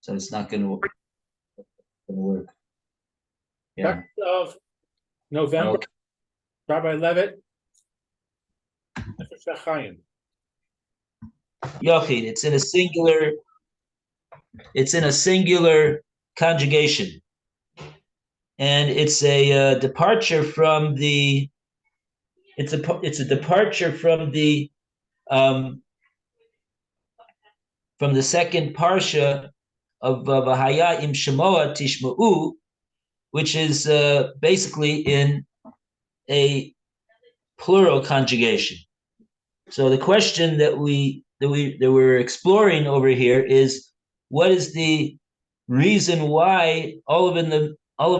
so it's not going to work. Yeah. Of November, Okay. Rabbi Levitt, Nefesh Hahaim. Yochid, it's in a singular conjugation, and it's a departure from the. It's a departure from the second parsha of Vahaya im Shemoa Tishma'u, which is basically in a plural conjugation. So the question that we're exploring over here is, what is the reason why all of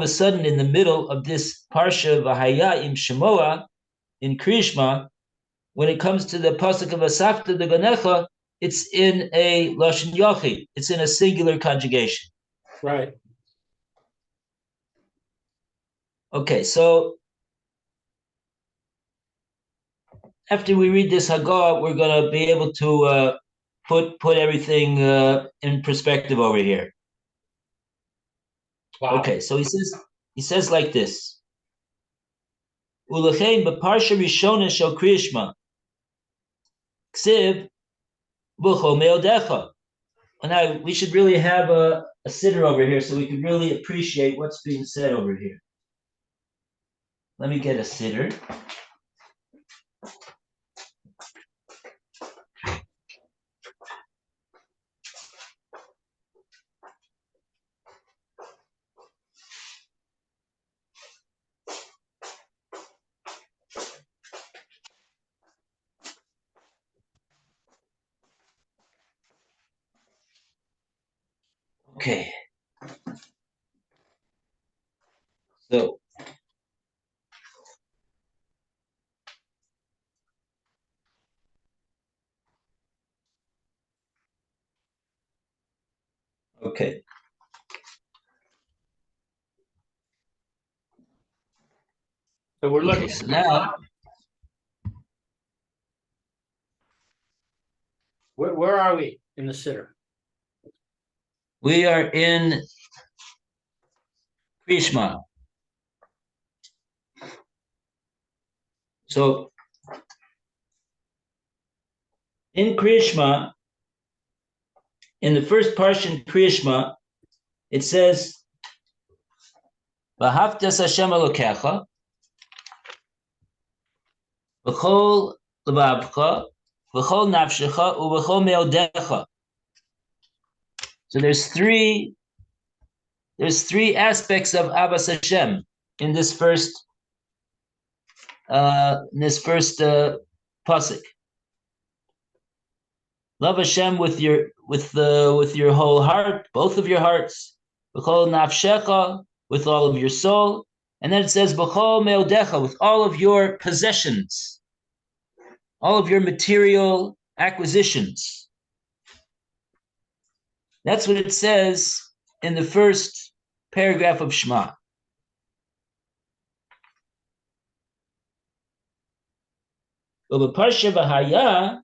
a sudden in the middle of this parsha Vahaya im Shemoa in Krishma, when it comes to the pasuk of Asafta de Ganecha, it's in a lashon yochid. It's in a singular conjugation. Right. Okay, so after we read this Haggadah, we're going to be able to put everything in perspective over here. Wow. Okay, so he says like this. Ulechein b'parsha rishona shel Krishma ksiv v'cho meodecha. And now we should really have a siddur over here so we can really appreciate what's being said over here. Let me get a siddur. Okay. So okay. So we're looking. Okay, so now Where are we in the siddur? we are in Krishma. So in Krishma, in the first parsha Krishma, it says, "V'haftas Hashem Elokecha v'chol levavcha v'chol nafshecha u'v'chol meodecha." So there's three aspects of Abbas Hashem in this first pasuk. Love Hashem with your whole heart, both of your hearts. B'chol nafshecha, with all of your soul, and then it says b'chol meodecha, with all of your possessions, all of your material acquisitions. That's what it says in the first paragraph of Shema. Well, the parsha Vahaya,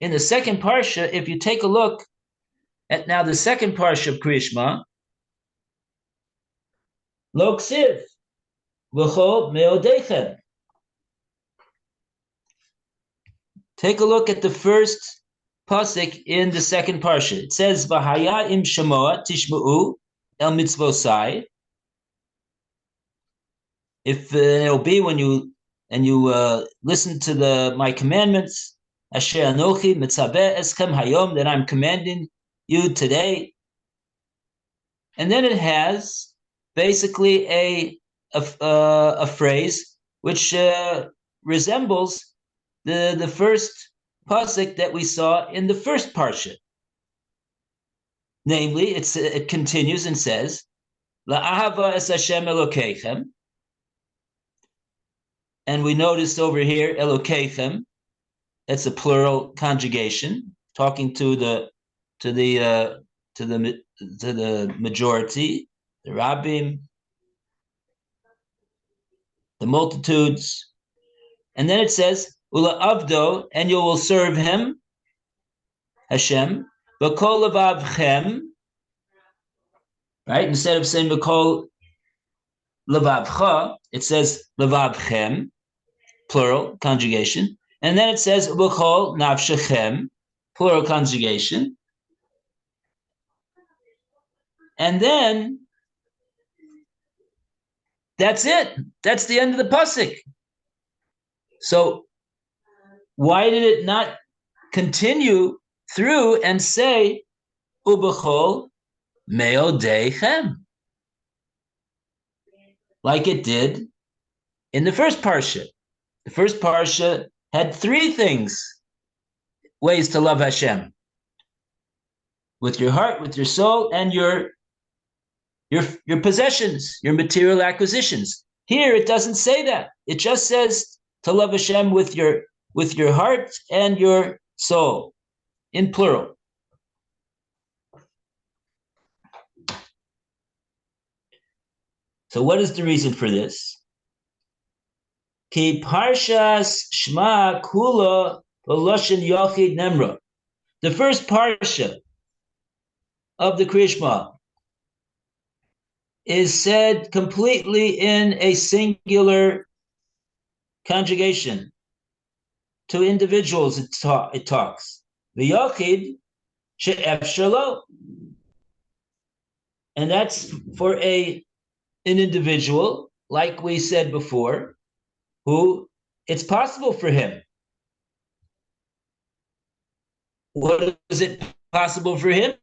in the second parsha, if you take a look at now the second parsha of Krishma, Lo ksiv v'cho meodechem. Take a look at the first pasuk in the second parsha. It says, "V'haya im shemoa tishma'u el mitzvosai." If it'll be when you listen to my commandments, Asher anochi mitzaveh eskem hayom, that I'm commanding you today. And then it has basically a phrase which resembles the first pasuk that we saw in the first parsha. Namely, it continues and says, "La'ahava es Hashem Elokeichem," and we noticed over here Elokeichem. That's a plural conjugation, talking to the majority, the Rabbim, the multitudes. And then it says, Ula Avdo, and you will serve him, Hashem, V'kol levavchem, right? Instead of saying B'kol Levavcha, it says Levavchem, plural conjugation, and then it says B'kol Nafshechem, plural conjugation, and then that's it. That's the end of the pasuk. So why did it not continue through and say Ubechol Meodechem like it did in the first parsha? The first parsha had three ways to love Hashem: with your heart, with your soul, and your possessions, your material acquisitions. Here it doesn't say that. It just says to love Hashem with your heart and your soul, in plural. So what is the reason for this? Ki parshas Shema kula v'loshen yochid nemra. The first parsha of the Kriya Shema is said completely in a singular conjugation. To individuals it talks. The yochid she'ef shelo. And that's for an individual, like we said before, who it's possible for him. What is it possible for him?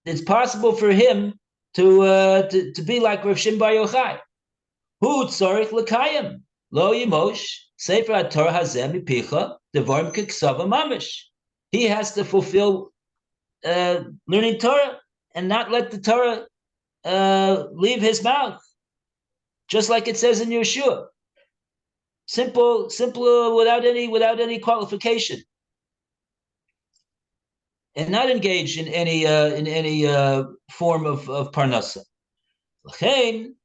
It's possible for him to be like Rav Shimon Bar Yochai. Hu tzorich l'kayim lo yimosh sefer haTorah hazeh mipicha devarim k'ksava mamish. He has to fulfill learning Torah and not let the Torah leave his mouth, just like it says in Yeshua. Simple, without any qualification, and not engage in any form of parnasa. L'chein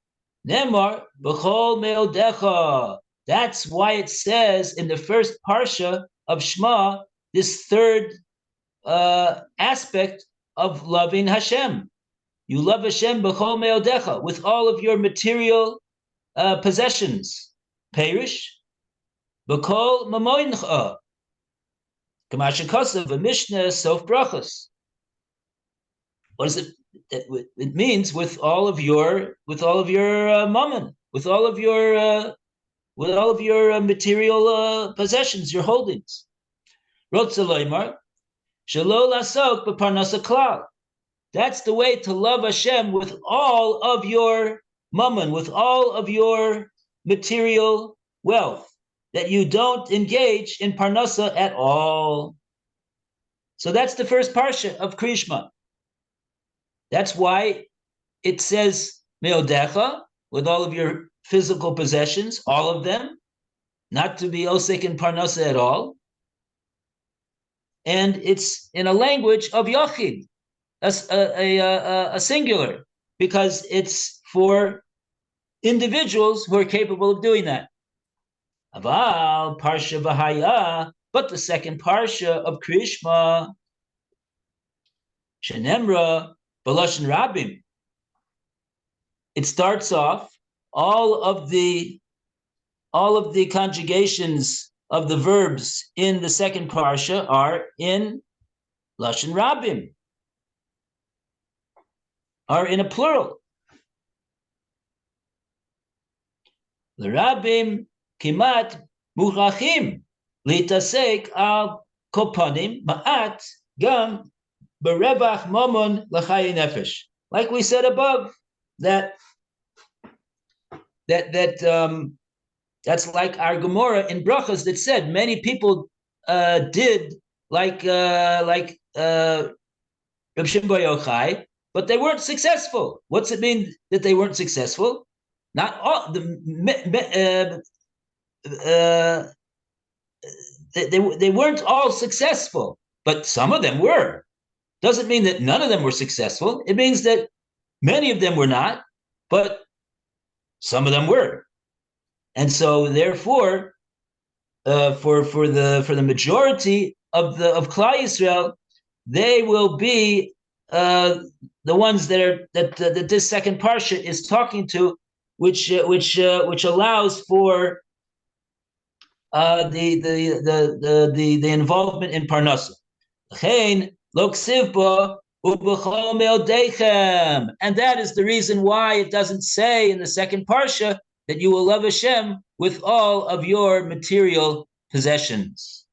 nemar b'chol meodecha. That's why it says in the first parsha of Shema this third aspect of loving Hashem. You love Hashem b'chol meodecha, with all of your material possessions. Perish b'kol mamoincha. K'masha kosav a Mishnah sof brachos. What is it? It means with all of your mammon, with all of your material possessions, your holdings. Rotze loymar shelo lasok b'parnasa klal. That's the way to love Hashem, with all of your mammon, with all of your material wealth, that you don't engage in parnasa at all. So that's the first parsha of Kriya Shema. That's why it says meodecha, with all of your physical possessions, all of them, not to be osek in parnasa at all. And it's in a language of yachid, a singular, because it's for individuals who are capable of doing that. Aval parsha v'haya, but the second parsha of Kriya Shema, shenemra b'loshen rabim. It starts off all of the conjugations of the verbs in the second parsha are in loshen rabim, are in a plural. The rabim kimat muchachim litasek al kopanim ma'at gam berevach momon l'chayi nefesh. Like we said above, that's like our Gemara in Brachos that said many people did like Reb Shimon Bar Yochai, but they weren't successful. What's it mean that they weren't successful? Not all they weren't all successful, but some of them were. Doesn't mean that none of them were successful. It means that many of them were not, but some of them were. And so, therefore, for the majority of Klal Yisrael, they will be the ones that this second parsha is talking to, which allows for the involvement in parnasa. And that is the reason why it doesn't say in the second parsha that you will love Hashem with all of your material possessions.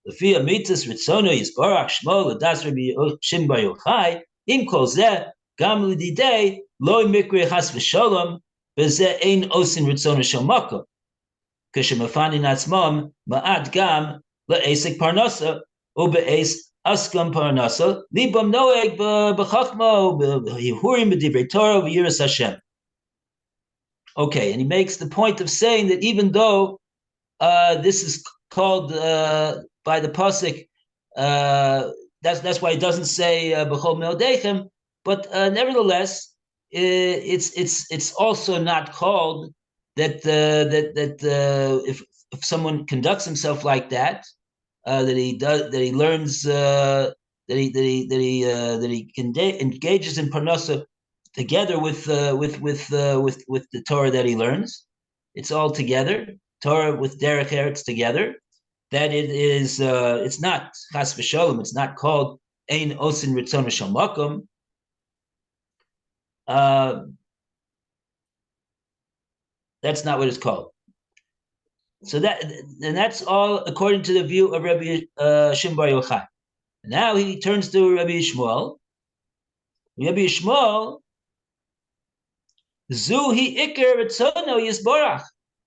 לפי המיתוס רצונו יסברך שמו לדס רבי שמעון בר יוחאי, עם כל זה גם לדידי לא מקרה חס ושלום, וזה אין עושים רצונו של מקום, כשמפנים עצמם מעט גם לעסק פרנסה, ובעס עסקם פרנסה, ליבם נוהג בחוכמה ובהרהורים בדברי תורה וביראת השם. Okay, and he makes the point of saying that even though this is called by the pasuk, that's why it doesn't say b'chol meodechem, but nevertheless, it's also not called that if someone conducts himself like that, that he learns that he engages in parnasa together with the Torah that he learns. It's all together. Torah with derech eretz together. That it is. It's not chas v'sholom. It's not called ein osin ritzon shel makom. That's not what it's called. So that's all according to the view of Rabbi Shimon bar Yochai. Now he turns to Rabbi Yishmael. Rabbi Yishmael, Zuhi Iker Ritzono Yisborach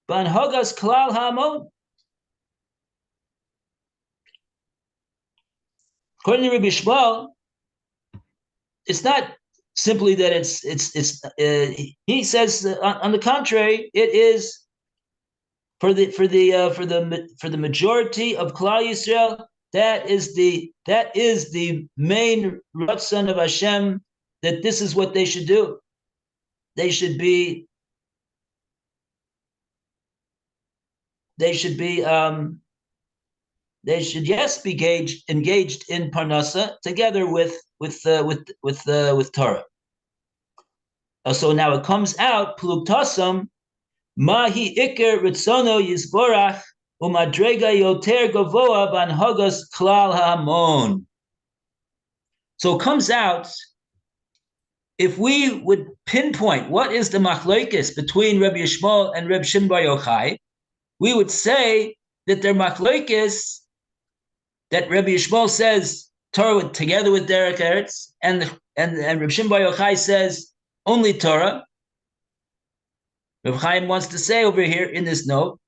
Banhogas Klal Hamon. According to Rabbi Yishmael, it's not simply that it's he says on the contrary, it is for the majority of Klal Yisrael, that is the main ratzon of Hashem, that this is what they should do. They should yes be engaged in parnasa together with Torah. So now it comes out pluktasam mahi iker ritzono yisborach umadrega yoter gavoa banhagas klal hamon. So it comes out, if we would pinpoint what is the machlokes between Rabbi Yishmael and Rabbi Shimon bar Yochai, we would say that their machlokes, that Rabbi Yishmael says Torah together with derech eretz, and Rabbi Shimon bar Yochai says only Torah. Rabbi Chaim wants to say over here in this note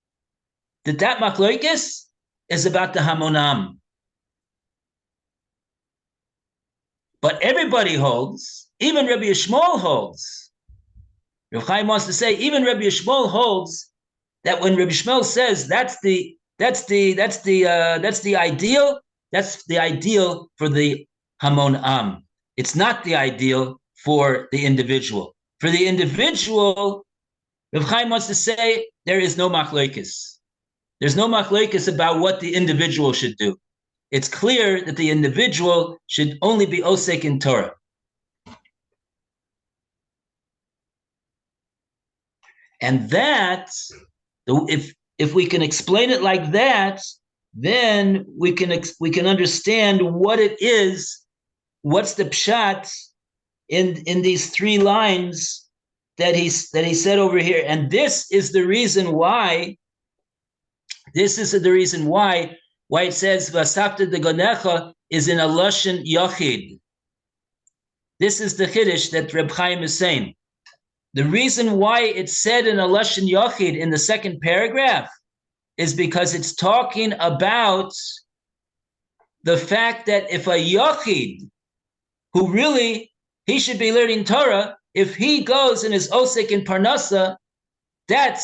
that machlokes is about the hamonam. But everybody holds, even Rabbi Yishmael holds. Rabbi Chaim wants to say even Rabbi Yishmael holds that when Rabbi Yishmael says that's the ideal, that's the ideal for the Hamon Am. It's not the ideal for the individual. For the individual, Rabbi Chaim wants to say there is no machlokes. There's no machlokes about what the individual should do. It's clear that the individual should only be osek in Torah. And that, if we can explain it like that, then we can understand what it is, what's the pshat in these three lines that he said over here. And this is the reason why. Why it says Vasafta de Gonecha is in a Lashon Yachid. This is the Chiddush that Reb Chaim is saying. The reason why it's said in a Lashon Yachid in the second paragraph is because it's talking about the fact that if a Yachid, who really, he should be learning Torah, if he goes and is Osek in Parnasa, that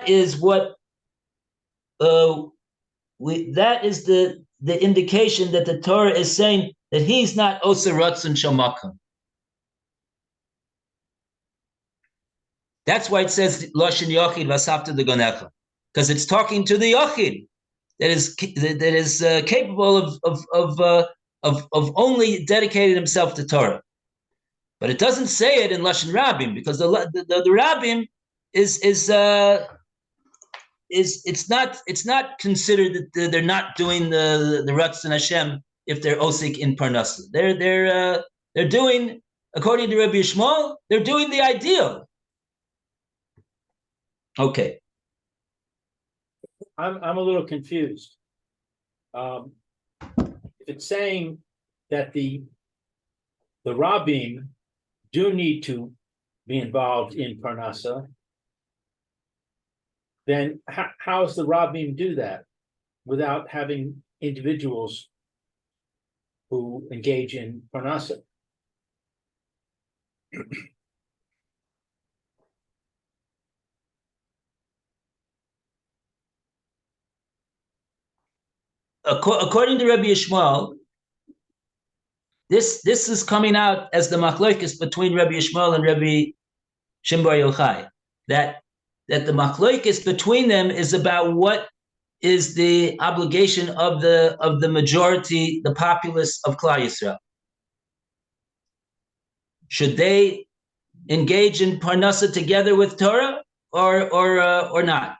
is what that is the indication that the Torah is saying that he's not Oser Ratzon Shel Makom. That's why it says Loshin Yochid Vasafta de Gonecha, because it's talking to the Yochid that is capable of only dedicating himself to Torah. But it doesn't say it in Lashon Rabim, because the Rabim is it's not considered that they're not doing the Ratzon Hashem if they're osik in Parnasa. They're doing, according to Rabbi Yishmael, they're doing the ideal. Okay. I'm a little confused. If it's saying that the Rabbim do need to be involved in Parnasa, then how does the Rabbim do that without having individuals who engage in Parnasa? According to Rabbi Yishmael, this is coming out as the machlokes between Rabbi Yishmael and Rabbi Shimon Bar Yochai, that the machlokes between them is about what is the obligation of the majority, the populace of Klal Yisrael. Should they engage in Parnasa together with Torah or not?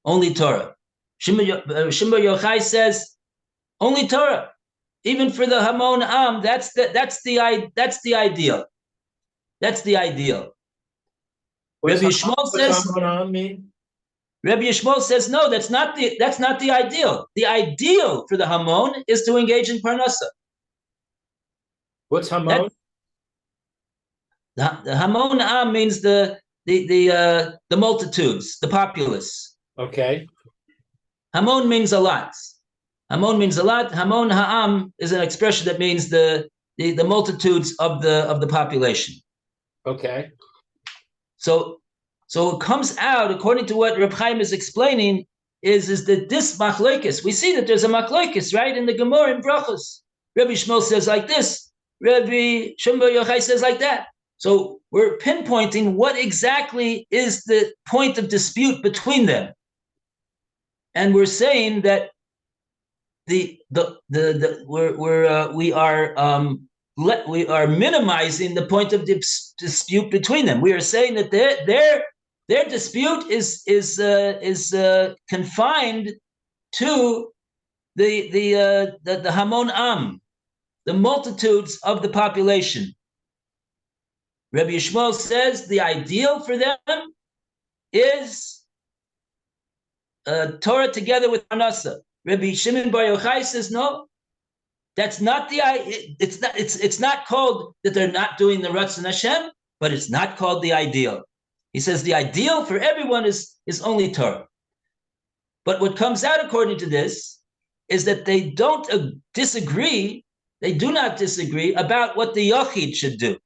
Only Torah. Shimon Bar Yochai says only Torah. Even for the Hamon Am, that's the ideal. That's the ideal. Rabbi Yishmael says. Rabbi Yishmael says no. That's not the ideal. The ideal for the Hamon is to engage in Parnasa. What's Hamon? The Hamon Am means the multitudes, the populace. Okay. Hamon means a lot. Hamon means a lot. Hamon Ha'am is an expression that means the multitudes of the population. Okay. So it comes out, according to what Reb Chaim is explaining, is that this machlokes, we see that there's a machlokes, right, in the Gemara in Brachos. Rabbi Shmuel says like this, Rabbi Shimon Bar Yochai says like that. So we're pinpointing what exactly is the point of dispute between them, and we're saying that we are minimizing the point of dispute between them. We are saying that their dispute is confined to the Hamon Am, the multitudes of the population. Rabbi Yishmael says the ideal for them is Torah together with Parnasa. Rabbi Shimon Bar Yochai says no. That's not it's not called that they're not doing the Ratzon Hashem, but it's not called the ideal. He says the ideal for everyone is only Torah. But what comes out according to this is that they don't disagree. They do not disagree about what the Yochid should do.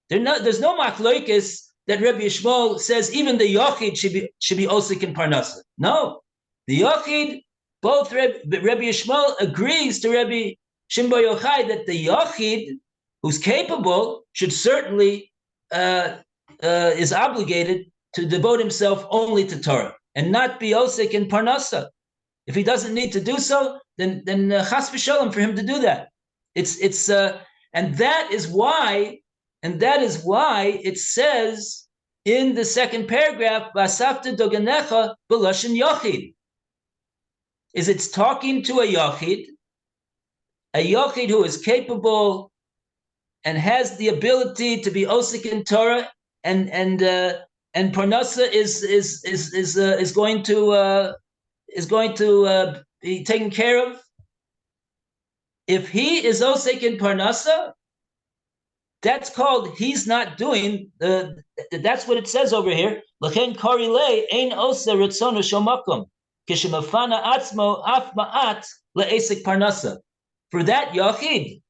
There's no machlokes that Rabbi Yishmael says even the Yochid should be osik in Parnasa. No, the Yochid. Both Rabbi Yishmael agrees to Rabbi Shimon Bar Yochai that the Yochid, who's capable, should certainly is obligated to devote himself only to Torah and not be osik in Parnasa. If he doesn't need to do so, then chas v'shalom for him to do that. And that is why it says in the second paragraph, Vasafta doganecha b'lashon Yochid. Is it's talking to a Yochid who is capable and has the ability to be osik in Torah, and Parnasa is going to be taken care of. If he is osik in Parnasa, that's called he's not doing that's what it says over here. L'chein kari le ein osa ritzonu shomakom. For that Yochid,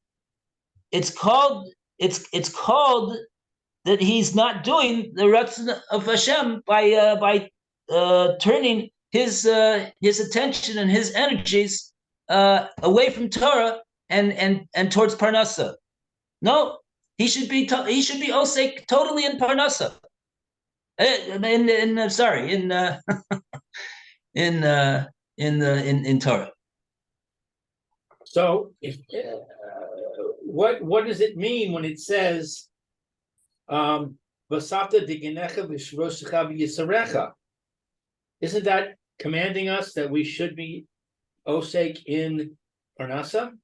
it's called that he's not doing the Ratzon of Hashem by turning his attention and his energies away from Torah and towards Parnasa. No, he should be osek totally in Parnasa. Sorry, in in Torah. So, if what does it mean when it says, "Vasata digenecha v'shrosecha v'yisarecha"? Isn't that commanding us that we should be osek in parnasa?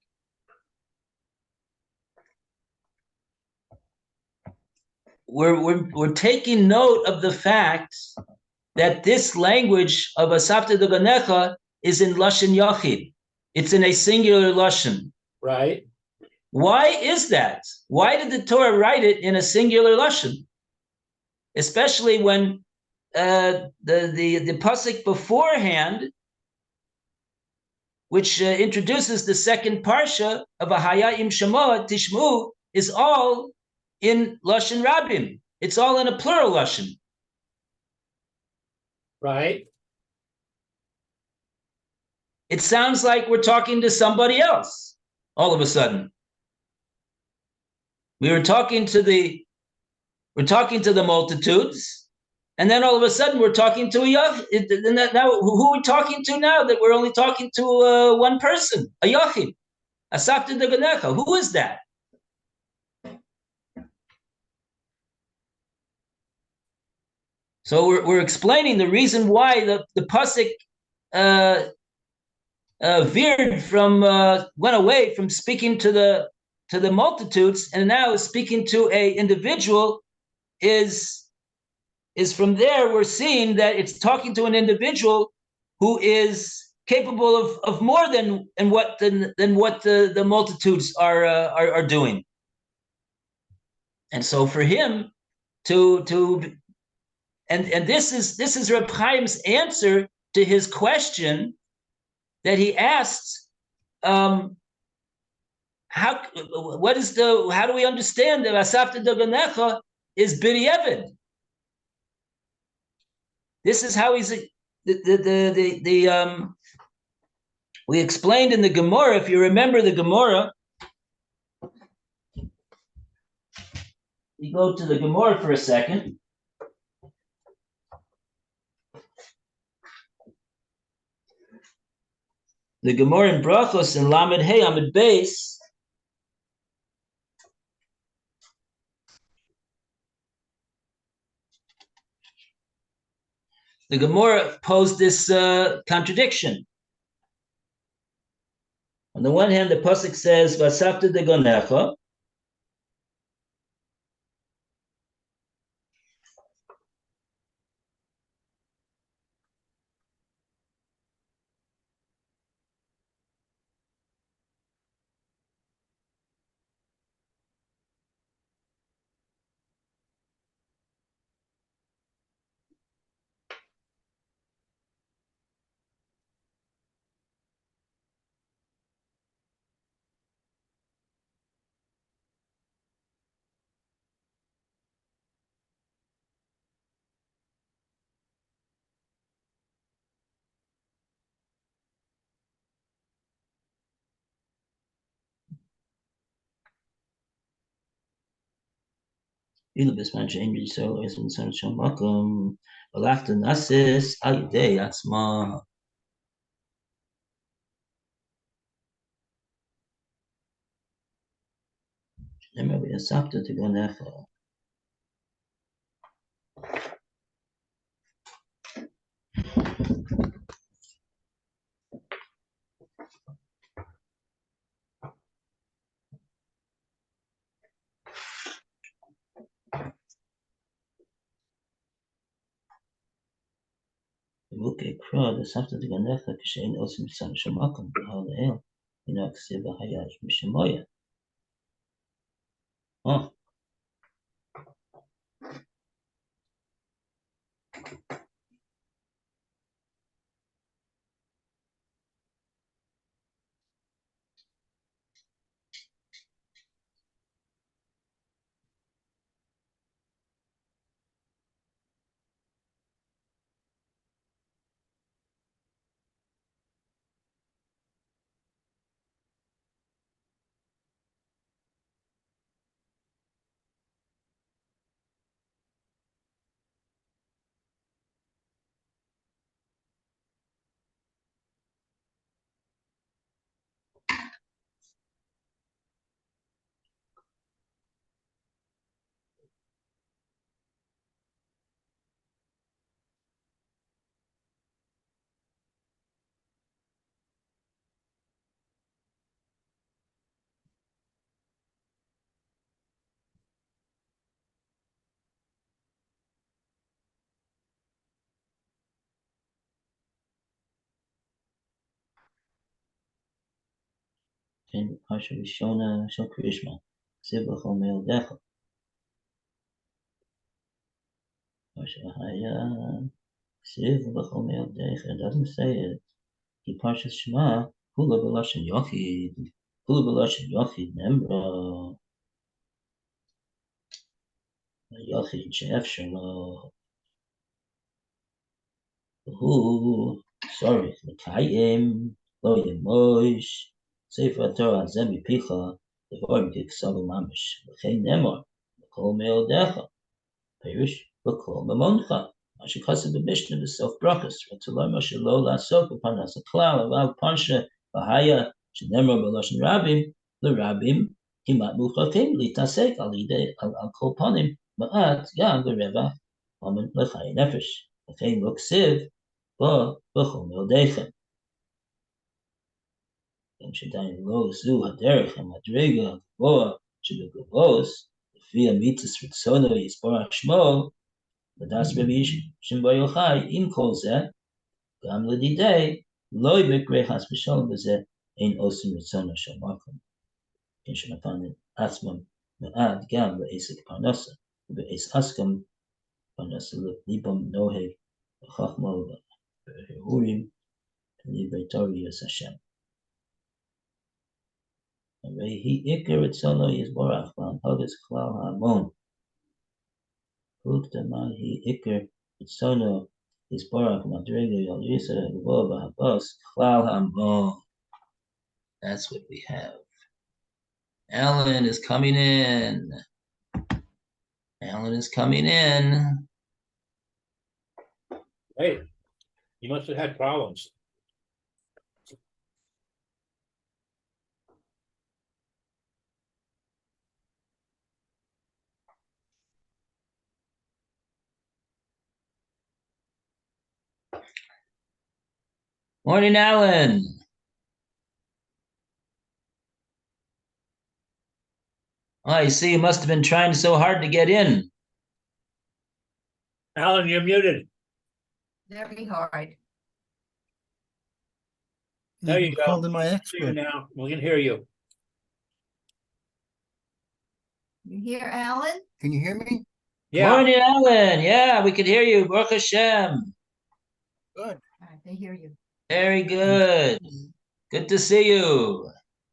We're taking note of the fact that this language of Asafta Doganecha is in Lashon Yachid. It's in a singular Lashon. Right. Why is that? Why did the Torah write it in a singular Lashon? Especially when the pasuk beforehand, which introduces the second parsha of Hahaim Shemoah Tishmu, is all in Lashon Rabim. It's all in a plural Lashon. Right. It sounds like we're talking to somebody else all of a sudden. We're talking to the multitudes, and then all of a sudden we're talking to a young. Now, who are we talking to now? That we're only talking to one person, a yachid, a sapta deganecha. Who is that? So we're explaining the reason why the pasuk veered from went away from speaking to the multitudes and now is speaking to a individual is from there we're seeing that it's talking to an individual who is capable of more than what the multitudes are doing. And so for him to and this is Reb Chaim's answer to his question that he asked, how do we understand that Asafta Doganecha is B'di'evid? This is how he's we explained in the Gemara, if you remember the Gemara, we go to the Gemara for a second. The Gemara in Brachos in Lamed Hey Amid Beis. The Gemara posed this contradiction. On the one hand, the pasuk says, "Vasafta degonecha," so is in some shamakum, balafta nasis ayidei atzma. Remember, Vasafta degonecha. Okay, crowd, Vasafta degonecha kishein osim some shamakum b'halael. You know, ksiva hayash mishemoya. Oh. כן, פרשה ראשונה של קרישמה, סיב בכל מילדיך. פרשה היה, סיב בכל מילדיך. It doesn't say it. כי פרשת שמע, כולה בלשון יחיד. כולה בלשון יחיד נאמרה. היחיד שאפשר לו. והוא צריך לקיים, לא ימוש. ספר התורה הזה מפיך, דברים ככתבו ממש. וכן נאמר, בכל מילדיך. פירוש בכל ממונך. מה שכתוב במשנה בסוף ברוכס, רצו לומר שלא לעסוק בפרנס הכלל, אבל פרשה והיה שנאמר בלשון רבים, לרבים כמעט מוכרחים להתעסק על כל פנים, מעט גם ברווח אומן לחיי נפש. לכן לא כסיב בו בכל מילדיכם. גם שדיין לא זו הדרך המדרגה הגבוה שבגבוס, לפי המיתוס רצונו יסבורך שמו, לדעת רבי שמעון בר יוחאי, עם כל זה, גם לדידי, לא יקרה חס ושלום בזה, אין עושים רצונו של מקום. כן שנתן עצמם מעט גם לעסק פרנסה, ובעס עסקם פרנסה ליבם נוהג, וחכמה והרהורים, ליברטוריוס השם. הרי היא עיקר רצונו יסבורך, והנהגת כלל ההמון. וקדמה היא עיקר רצונו יסבורך מדרגה על יסר הגבוה והבוס כלל ההמון. That's what we have. Alan is coming in. Alan is coming in. Hey, you must have had problems. Morning, Alan. Oh, I see you must have been trying so hard to get in. Alan, you're muted. Very hard. There you go. Called in my See you expert. now. We can hear you. You hear Alan? Can you hear me? Yeah. Morning, Alan. Yeah, we can hear you. Baruch Hashem. Good. All right, they hear you. Very good. Good to see you.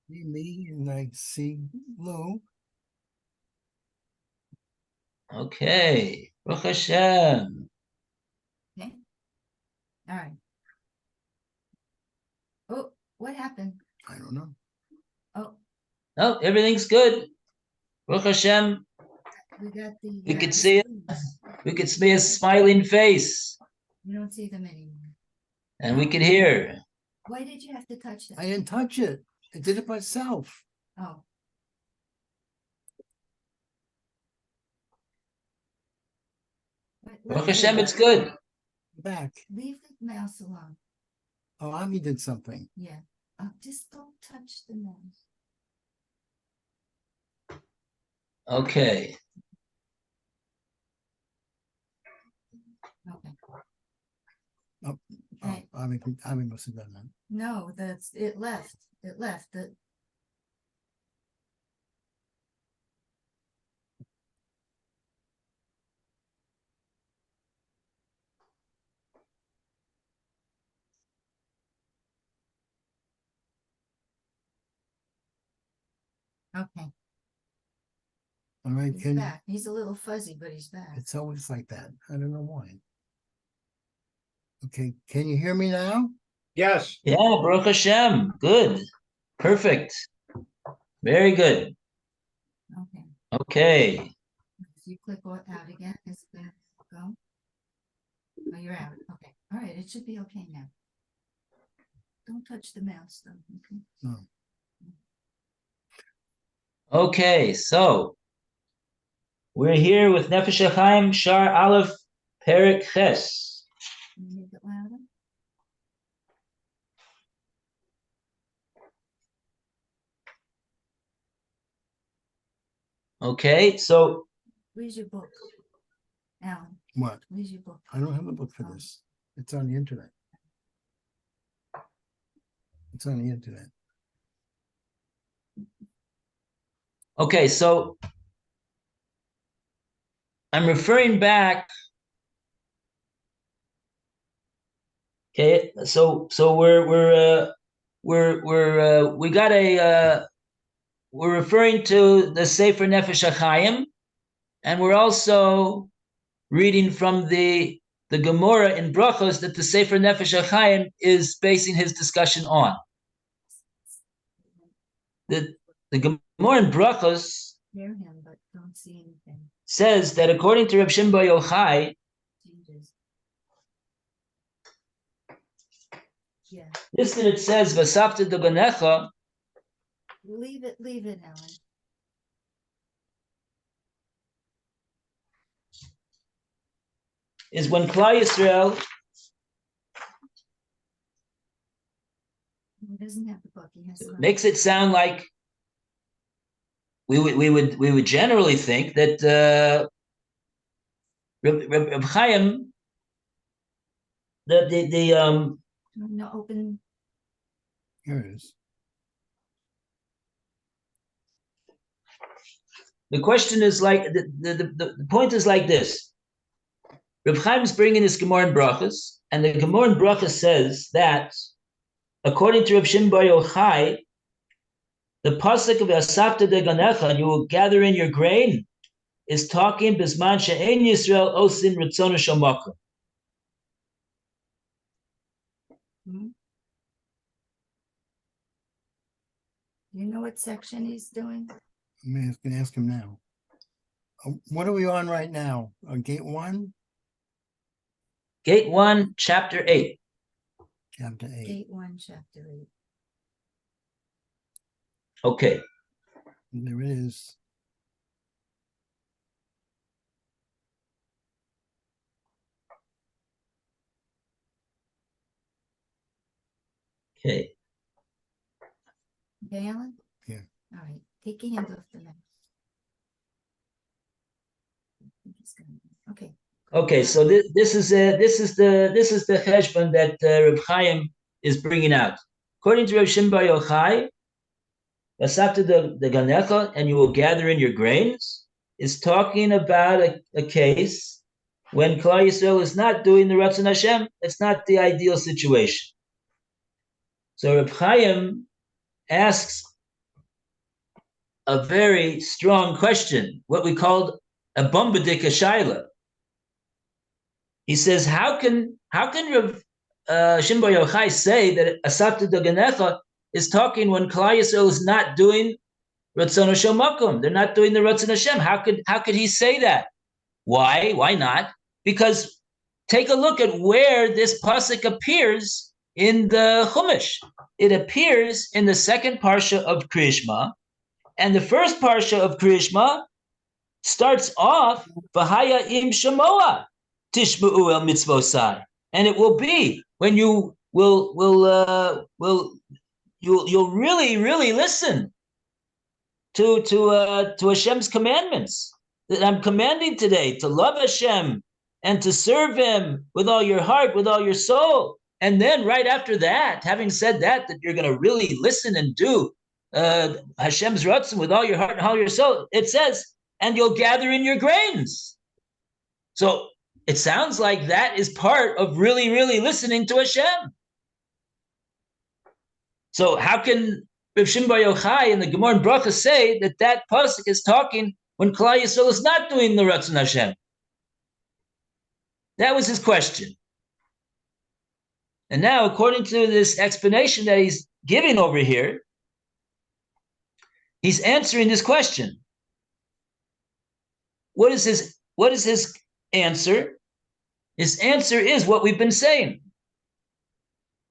See me and I see Lou. Okay. Baruch Hashem. Okay. All right. Oh, what happened? I don't know. Oh, No, everything's good. Baruch Hashem. we got the. We could the see it. screens. We could see a smiling face. You don't see them anymore. And we could hear. Why did you have to touch them? I didn't touch it. I did it myself. Oh. Baruch Hashem, it's good. Back. Leave the mouse alone. Oh, Ami did something. Yeah. Just don't touch the mouse. Okay. Okay. Oh, Okay. Ami must have done that. No, that's it left. It left. Okay. All right, He's can back. He's a little fuzzy, but he's back. it's always like that. I don't know why. Okay, can you hear me now? Yes. Yeah, Baruch Hashem. Good. Perfect. Very good. Okay. Okay. If you click out again, is it gonna go? Oh, you're out. Okay. All right. It should be okay now. Don't touch the mouse though. Okay. No. Okay, so we're here with Nefesh Hahaim, Shar Aleph, Perek Ches. Can you make it louder? Okay, so Where's your book? Alan, What? where's your book? I don't have a book for Oh. this. It's on the internet. It's on the internet. Okay, so I'm referring back. Okay, so we're referring to the Sefer Nefesh Hahaim, and we're also reading from the Gemara in Brachos that the Sefer Nefesh Hachaim is basing his discussion on. The Gemara in Brachos Hear him, but don't see anything. says that according to Reb Shimon bar Yochai, Changes. Yeah, listen, it says Vasafta Doganecha. leave it, Alan. Is when Klal Yisrael He doesn't have the book. He has the makes it sound like we would generally think that Reb Chaim no open. Here it is. the question is like the point is like this. Reb Chaim is bringing this Gemara in Brachos, and the Gemara in Brachos says that according to Reb Shimon bar Yochai, the pasuk of Asafta de Ganecha, and you will gather in your grain, is talking Bisman she'en Yisrael osin ritzonu shel makom. You know what section he's doing? I'm gonna ask him now. What are we on right now? Gate 1, Gate 1, chapter 8. chapter 8. Gate 1, chapter 8. Okay. There it is. Okay. Okay, Alan? Yeah. All right, take your hand off the map. Okay. Okay, so this is the cheshbon that Reb Chaim is bringing out. According to Reb Shimon bar Yochai, Vasafta the Ganecha, and you will gather in your grains, is talking about a case when Klal Yisrael is not doing the Ratzon Hashem. It's not the ideal situation. So Reb Chaim asks a very strong question, what we called a bombadika shaila. He says, how can Reb Shimon bar Yochai say that Asafta Doganecha is talking when Klal Yisrael is not doing Ratzon Hashem Makom? They're not doing the Ratzon Hashem. How could he say that? Why? Why not? Because take a look at where this pasuk appears in the Chumash. It appears in the second parsha of Kriyishma, and the first parsha of Kriyishma starts off V'haya im shamoa tishma'u el mitzvosai, and it will be when you you'll really listen to Hashem's commandments that I'm commanding today, to love Hashem and to serve Him with all your heart, with all your soul. And then right after that, having said that you're going to really listen and do Hashem's ratzon with all your heart and all your soul, it says, and you'll gather in your grains. So it sounds like that is part of really, really listening to Hashem. So how can Reb Shimon bar Yochai and the Gemara in Bracha say that pasuk is talking when Klal Yisrael is not doing the Ratzon Hashem? That was his question. And now, according to this explanation that he's giving over here, he's answering this question. What is his answer? His answer is what we've been saying.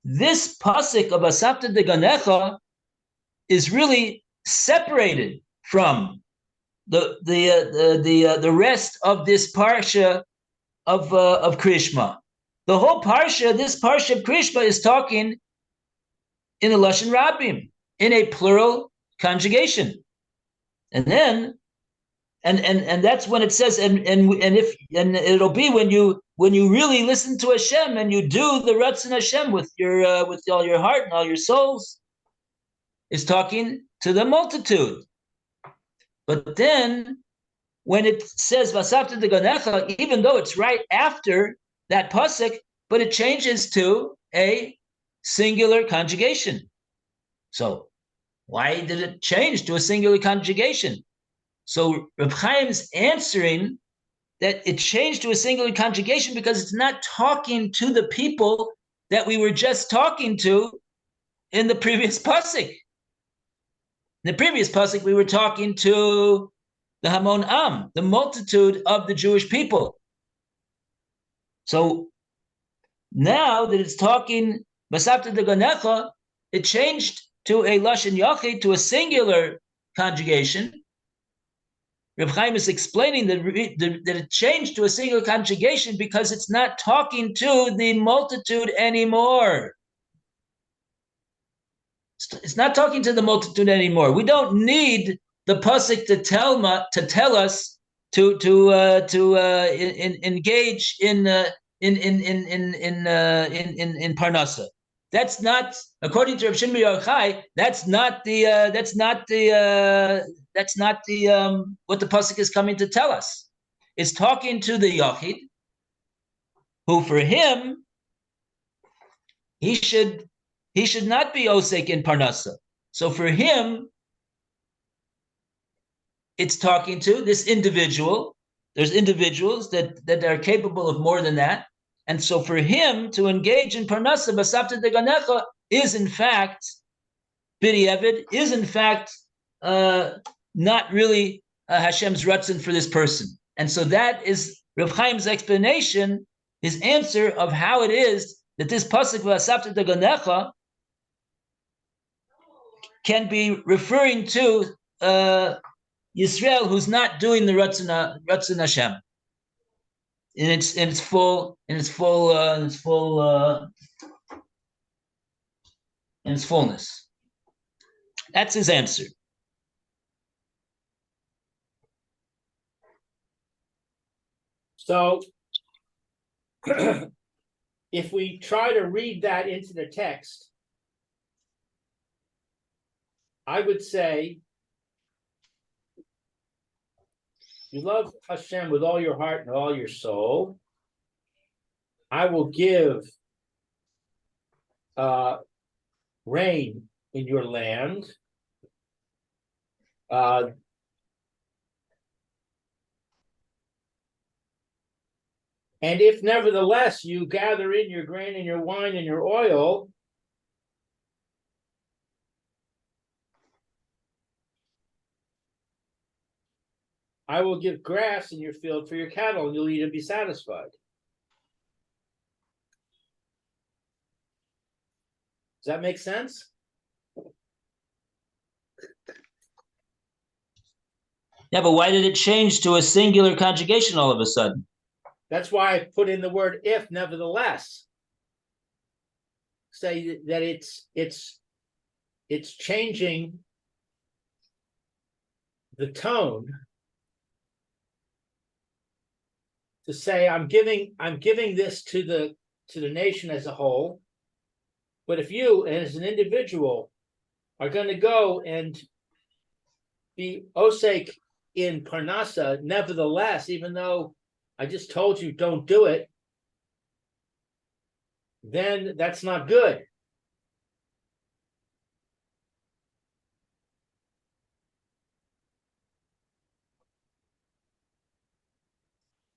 This pasuk of Asafta de Ganecha is really separated from the rest of this parsha of Kriyishma. The whole parsha, this parsha of Kriyishma, is talking in a lashon rabim, in a plural conjugation, and then and that's when it says and it'll be when you really listen to Hashem and you do the Ratzon Hashem with all your heart and all your souls. is talking to the multitude. But then when it says Vasavta Deganecha, even though it's right after that pasuk, but it changes to a singular conjugation. So why did it change to a singular conjugation? So Reb Chaim's answering that it changed to a singular conjugation because it's not talking to the people that we were just talking to in the previous pasuk. In the previous pasuk, we were talking to the Hamon Am, the multitude of the Jewish people. So now that it's talking Basavta Deganecha, it changed to a Lashon Yachid, to a singular conjugation. Reb Chaim is explaining that it changed to a singular conjugation because it's not talking to the multitude anymore. It's not talking to the multitude anymore. We don't need the pasuk to tell us to engage in parnasa. That's not, according to Rav Shimon Bar Yochai, that's not the what the pasuk is coming to tell us. It's talking to the yachid, who for him he should not be osek in parnasa. So for him, it's talking to this individual. There's individuals that are capable of more than that. And so for him to engage in parnasa, basavta deganecha, is in fact, b'diavad, is in fact not really Hashem's ratzon for this person. And so that is Rav Chaim's explanation, his answer of how it is that this pasuk basavta deganecha can be referring to Yisrael who's not doing the Ratzon Hashem in its fullness. That's his answer. So if we try to read that into the text, I would say, you love Hashem with all your heart and all your soul. I will give rain in your land. And if nevertheless you gather in your grain and your wine and your oil, I will give grass in your field for your cattle, and you'll eat and be satisfied. Does that make sense? Yeah, but why did it change to a singular conjugation all of a sudden? That's why I put in the word if, nevertheless. Say that it's changing the tone to say I'm giving this to the nation as a whole, but if you as an individual are going to go and be osek in parnasa, nevertheless, even though I just told you don't do it, then that's not good.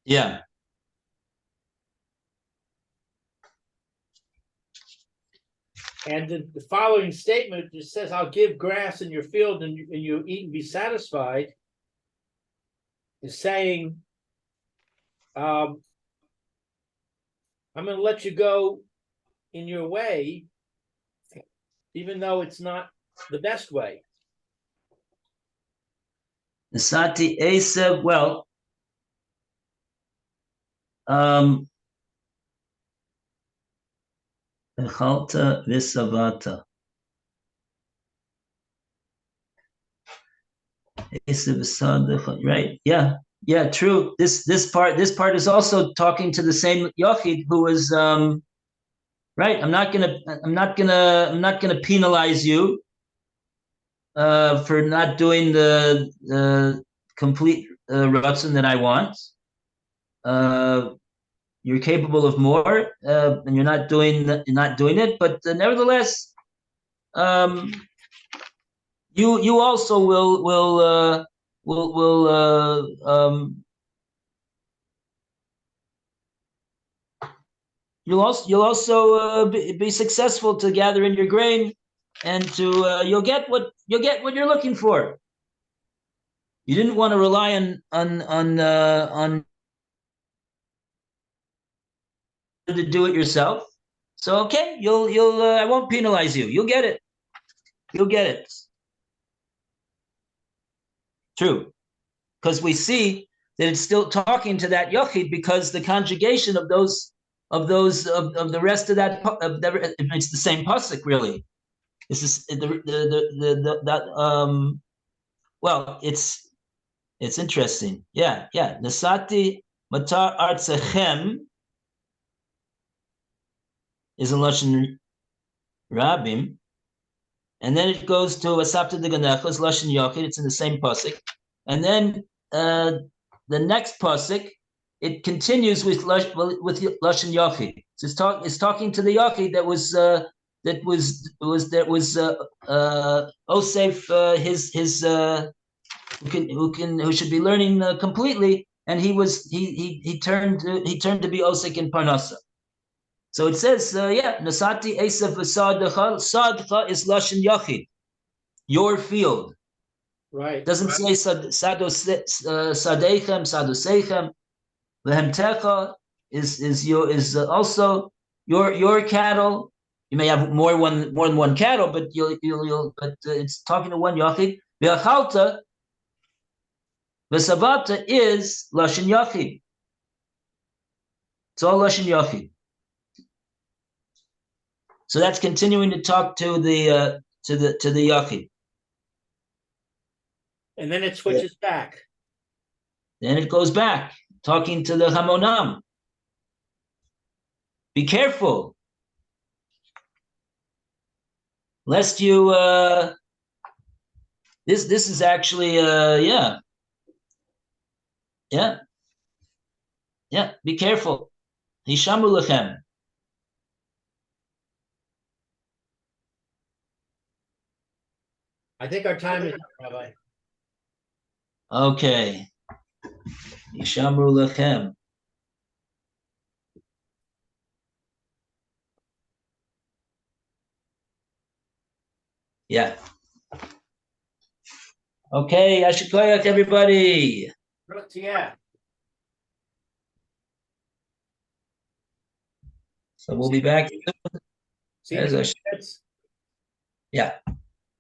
Yeah. And the following statement just says, I'll give grass in your field and you eat and be satisfied, is saying, I'm going to let you go in your way, even though it's not the best way. Nasati Esav, well, Echalta Visavata. Right? Yeah, true. This part is also talking to the same Yochid who was right. I'm not gonna penalize you for not doing the complete ratzon that I want. You're capable of more, and you're not doing it. But nevertheless, you also will you'll also be successful to gather in your grain, and to you'll get what you're looking for. You didn't want to rely on to do it yourself. So okay, you'll I won't penalize you. You'll get it. You'll get it. True, because we see that it's still talking to that yochid, because the conjugation of the rest of that it's the same pasuk really. This is well, it's interesting. Yeah. Nasati matar artzachem is a lashon rabim, and then it goes to asapta de ganechos lashon yochid. It's in the same pasuk, and then the next pasuk it continues with lashon yochid. So it's talking to the yochid that was Osef his who should be learning completely, and he turned to be Osek in Parnasa. So it says, Nasati Esef v'Sadcha. Sadcha is lashon yachid, your field. Right. It doesn't say sadechem, sadosechem. Lehemtecha is also your cattle. You may have more than one cattle, but it's talking to one yachid. V'achalta v'savata is lashon yachid. It's all lashon yachid. So that's continuing to talk to the yachid. And then it switches back. Then it goes back, talking to the hamonam. Be careful, lest you. This is actually yeah. Be careful. Hishamu lechem. I think our time is up, Rabbi. Okay. Hishamru lechem. Yeah. Okay, Yashikoyak, everybody. Yeah. So we'll be back. See you. Yeah.